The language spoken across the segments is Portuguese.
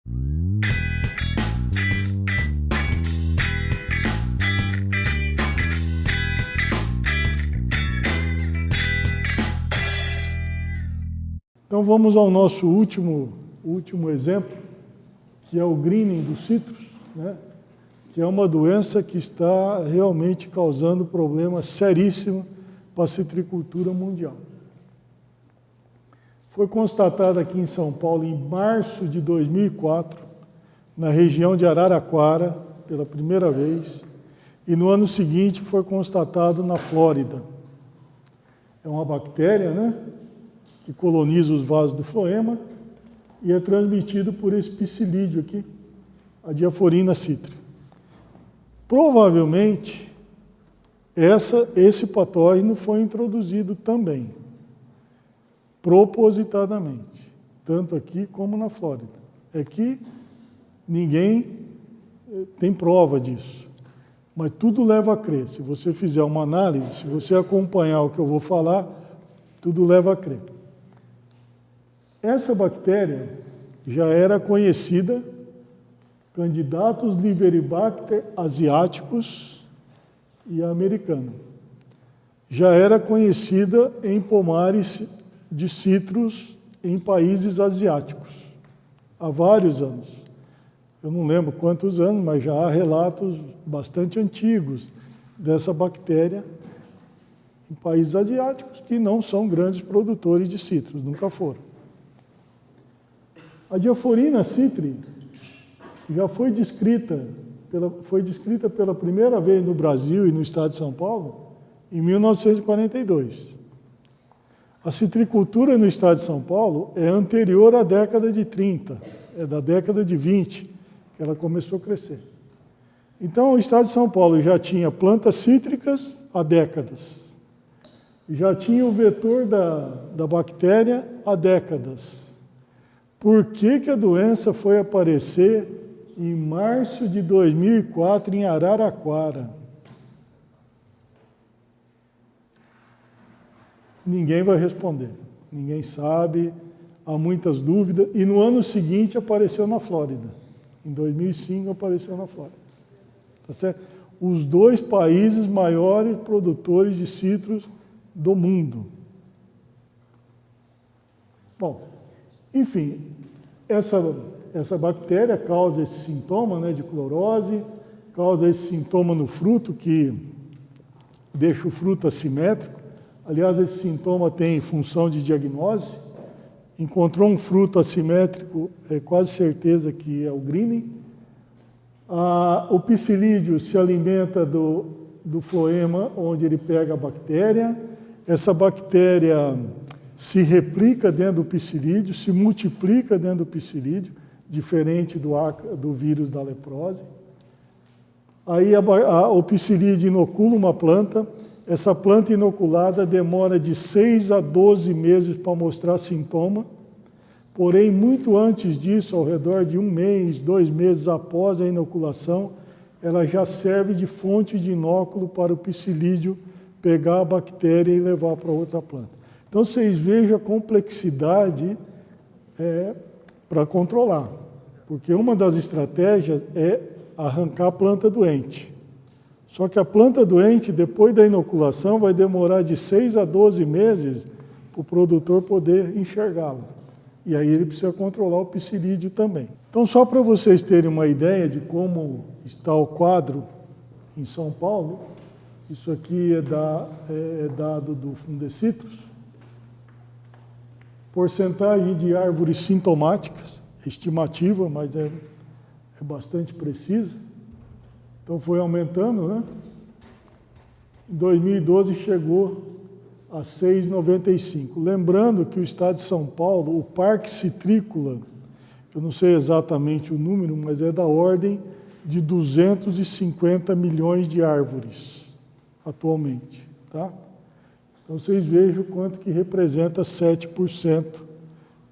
Então vamos ao nosso último exemplo, que é o greening dos citros, né? Que é uma doença que está realmente causando problemas seríssimos para a citricultura mundial. Foi constatado aqui em São Paulo em março de 2004, na região de Araraquara, pela primeira vez, e no ano seguinte foi constatado na Flórida. É uma bactéria, né, que coloniza os vasos do floema e é transmitido por esse psilídeo aqui, a Diaphorina citri. Provavelmente, esse patógeno foi introduzido também, propositadamente, tanto aqui como na Flórida. É que ninguém tem prova disso, mas tudo leva a crer. Se você fizer uma análise, se você acompanhar o que eu vou falar, tudo leva a crer. Essa bactéria já era conhecida, candidatos Liveribacter asiáticos e americano. Já era conhecida em pomares de citros em países asiáticos, há vários anos. Eu não lembro quantos anos, mas já há relatos bastante antigos dessa bactéria em países asiáticos que não são grandes produtores de citros, nunca foram. A Diaphorina citri já foi descrita pela primeira vez no Brasil e no estado de São Paulo em 1942. A citricultura no estado de São Paulo é anterior à década de 30, é da década de 20 que ela começou a crescer. Então, o estado de São Paulo já tinha plantas cítricas há décadas, já tinha o vetor da bactéria há décadas. Por que a doença foi aparecer em março de 2004 em Araraquara? Ninguém vai responder, ninguém sabe, há muitas dúvidas. E no ano seguinte apareceu na Flórida, em 2005 apareceu na Flórida. Tá certo? Os dois países maiores produtores de citros do mundo. Bom, enfim, essa bactéria causa esse sintoma, né, de clorose, causa esse sintoma no fruto, que deixa o fruto assimétrico. Aliás, esse sintoma tem função de diagnose. Encontrou um fruto assimétrico, é quase certeza que é o greening. O psilídeo se alimenta do floema onde ele pega a bactéria. Essa bactéria se replica dentro do psilídeo, se multiplica dentro do psilídeo, diferente do vírus da leprose. Aí o psilídeo inocula uma planta. Essa planta inoculada demora de 6 a 12 meses para mostrar sintoma, porém, muito antes disso, ao redor de 1 mês, 2 meses após a inoculação, ela já serve de fonte de inóculo para o psilídeo pegar a bactéria e levar para outra planta. Então, vocês vejam a complexidade para controlar, porque uma das estratégias é arrancar a planta doente. Só que a planta doente, depois da inoculação, vai demorar de 6 a 12 meses para o produtor poder enxergá-la. E aí ele precisa controlar o psilídeo também. Então, só para vocês terem uma ideia de como está o quadro em São Paulo, isso aqui é dado do Fundecitrus. Porcentagem de árvores sintomáticas, estimativa, mas é bastante precisa. Então foi aumentando, né? Em 2012 chegou a 6,95. Lembrando que o estado de São Paulo, o Parque Citrícola, eu não sei exatamente o número, mas é da ordem de 250 milhões de árvores atualmente, tá? Então vocês vejam quanto que representa 7%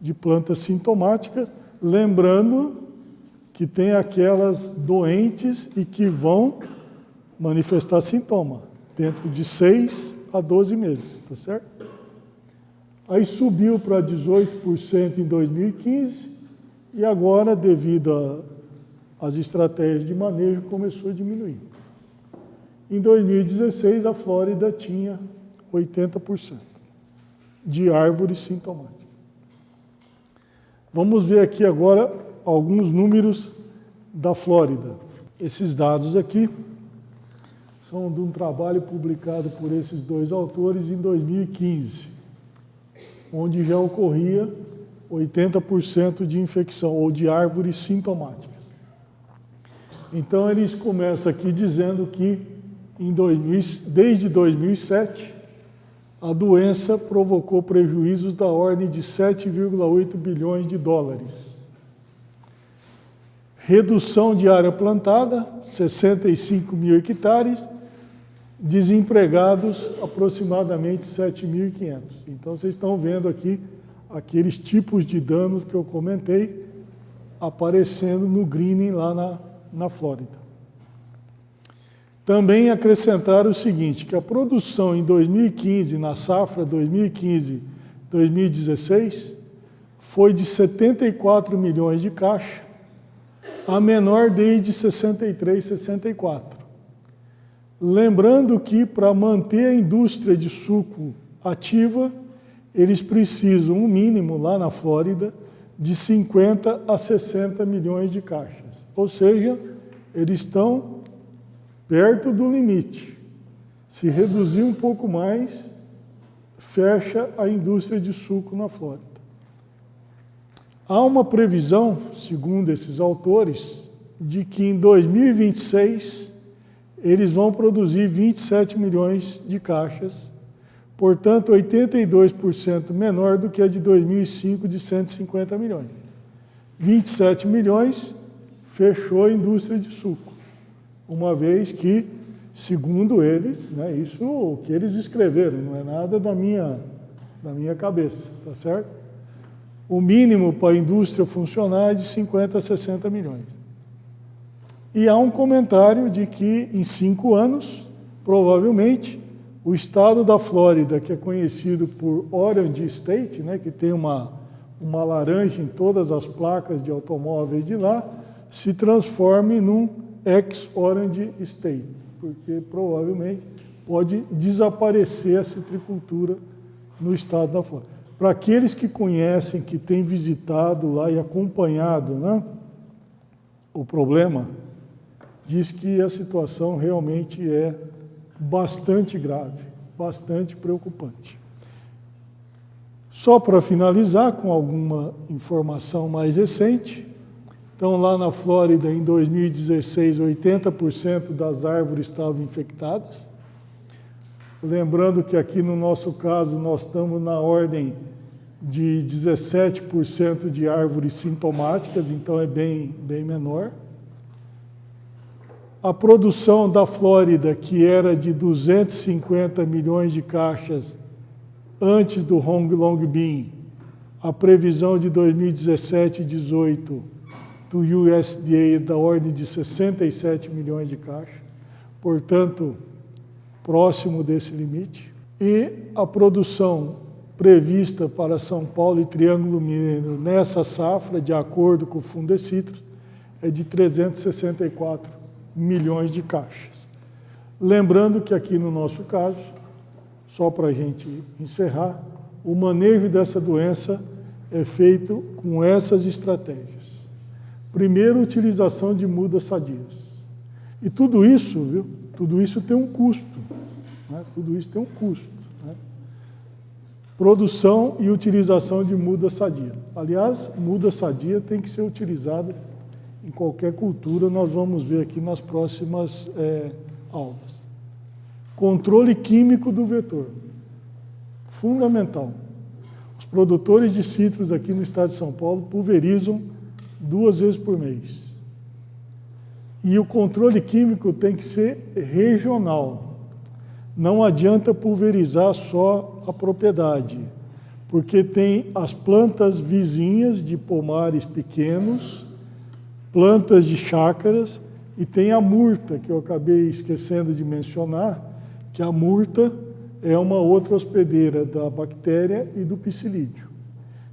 de plantas sintomáticas, lembrando que tem aquelas doentes e que vão manifestar sintoma dentro de 6 a 12 meses, tá certo? Aí subiu para 18% em 2015 e agora, devido às estratégias de manejo, começou a diminuir. Em 2016, a Flórida tinha 80% de árvores sintomáticas. Vamos ver aqui agora alguns números da Flórida. Esses dados aqui são de um trabalho publicado por esses dois autores em 2015, onde já ocorria 80% de infecção ou de árvores sintomáticas. Então, eles começam aqui dizendo que desde 2007, a doença provocou prejuízos da ordem de 7,8 bilhões de dólares. Redução de área plantada, 65 mil hectares, desempregados, aproximadamente 7.500. Então, vocês estão vendo aqui aqueles tipos de danos que eu comentei aparecendo no greening lá na Flórida. Também acrescentaram o seguinte, que a produção em 2015, na safra 2015-2016, foi de 74 milhões de caixa, a menor desde 63, 64. Lembrando que, para manter a indústria de suco ativa, eles precisam, um mínimo, lá na Flórida, de 50 a 60 milhões de caixas. Ou seja, eles estão perto do limite. Se reduzir um pouco mais, fecha a indústria de suco na Flórida. Há uma previsão, segundo esses autores, de que em 2026 eles vão produzir 27 milhões de caixas, portanto 82% menor do que a de 2005 de 150 milhões. 27 milhões fechou a indústria de suco, uma vez que, segundo eles, né, isso o que eles escreveram, não é nada da minha cabeça, tá certo? O mínimo para a indústria funcionar é de 50 a 60 milhões. E há um comentário de que, em 5 anos, provavelmente, o estado da Flórida, que é conhecido por Orange State, né, que tem uma laranja em todas as placas de automóveis de lá, se transforme num ex-Orange State, porque provavelmente pode desaparecer a citricultura no estado da Flórida. Para aqueles que conhecem, que têm visitado lá e acompanhado, né, o problema, diz que a situação realmente é bastante grave, bastante preocupante. Só para finalizar com alguma informação mais recente, então lá na Flórida, em 2016, 80% das árvores estavam infectadas. Lembrando que aqui no nosso caso nós estamos na ordem de 17% de árvores sintomáticas, então é bem menor. A produção da Flórida, que era de 250 milhões de caixas antes do Hong Long Bean, a previsão de 2017 e 2018 do USDA é da ordem de 67 milhões de caixas, portanto, próximo desse limite. E a produção prevista para São Paulo e Triângulo Mineiro nessa safra, de acordo com o Fundecitrus, é de 364 milhões de caixas. Lembrando que aqui no nosso caso, só para a gente encerrar, o manejo dessa doença é feito com essas estratégias. Primeiro, utilização de mudas sadias. E tudo isso, viu? Tudo isso tem um custo. Né? Tudo isso tem um custo. Né? Produção e utilização de muda sadia. Aliás, muda sadia tem que ser utilizada em qualquer cultura, nós vamos ver aqui nas próximas aulas. Controle químico do vetor. Fundamental. Os produtores de citros aqui no estado de São Paulo pulverizam 2 vezes por mês. E o controle químico tem que ser regional. Não adianta pulverizar só a propriedade, porque tem as plantas vizinhas de pomares pequenos, plantas de chácaras, e tem a murta, que eu acabei esquecendo de mencionar, que a murta é uma outra hospedeira da bactéria e do psilídeo.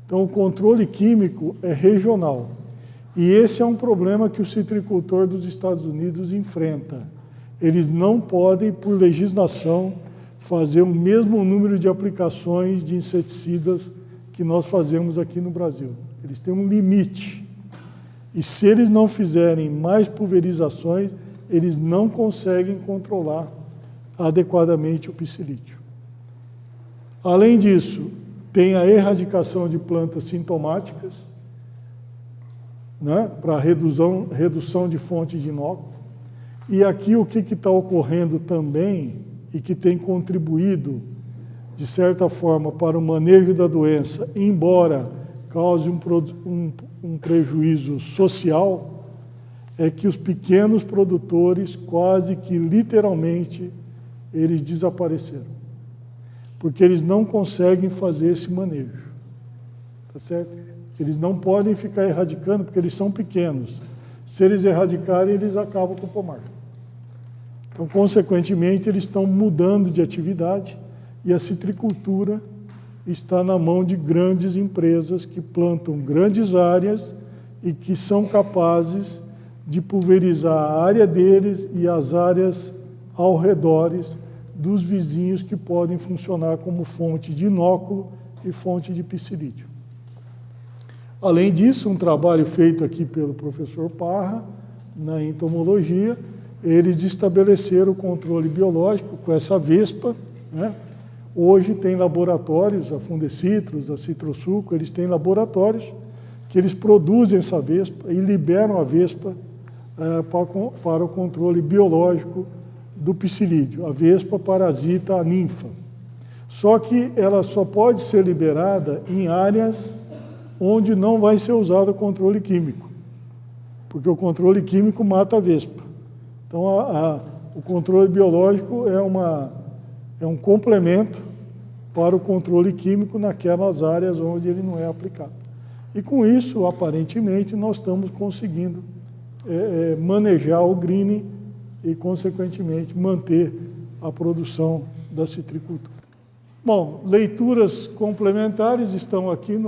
Então, o controle químico é regional. E esse é um problema que o citricultor dos Estados Unidos enfrenta. Eles não podem, por legislação, fazer o mesmo número de aplicações de inseticidas que nós fazemos aqui no Brasil. Eles têm um limite. E se eles não fizerem mais pulverizações, eles não conseguem controlar adequadamente o psilídeo. Além disso, tem a erradicação de plantas sintomáticas, né, para redução de fonte de inóculo. E aqui o que está ocorrendo também e que tem contribuído, de certa forma, para o manejo da doença, embora cause um prejuízo social, é que os pequenos produtores, quase que literalmente, eles desapareceram. Porque eles não conseguem fazer esse manejo. Tá certo? Eles não podem ficar erradicando, porque eles são pequenos. Se eles erradicarem, eles acabam com o pomar. Então, consequentemente, eles estão mudando de atividade e a citricultura está na mão de grandes empresas que plantam grandes áreas e que são capazes de pulverizar a área deles e as áreas ao redor dos vizinhos que podem funcionar como fonte de inóculo e fonte de psilídeo. Além disso, um trabalho feito aqui pelo professor Parra, na entomologia, eles estabeleceram o controle biológico com essa vespa, né? Hoje tem laboratórios, a Fundecitrus, a Citrosuco, eles têm laboratórios que eles produzem essa vespa e liberam a vespa para o controle biológico do psilídeo. A vespa parasita a ninfa. Só que ela só pode ser liberada em áreas onde não vai ser usado o controle químico, porque o controle químico mata a vespa. Então, o controle biológico é um complemento para o controle químico naquelas áreas onde ele não é aplicado. E com isso, aparentemente, nós estamos conseguindo manejar o greening e, consequentemente, manter a produção da citricultura. Bom, leituras complementares estão aqui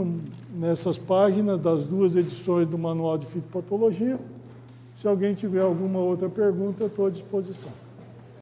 nessas páginas das 2 edições do Manual de Fitopatologia. Se alguém tiver alguma outra pergunta, eu estou à disposição.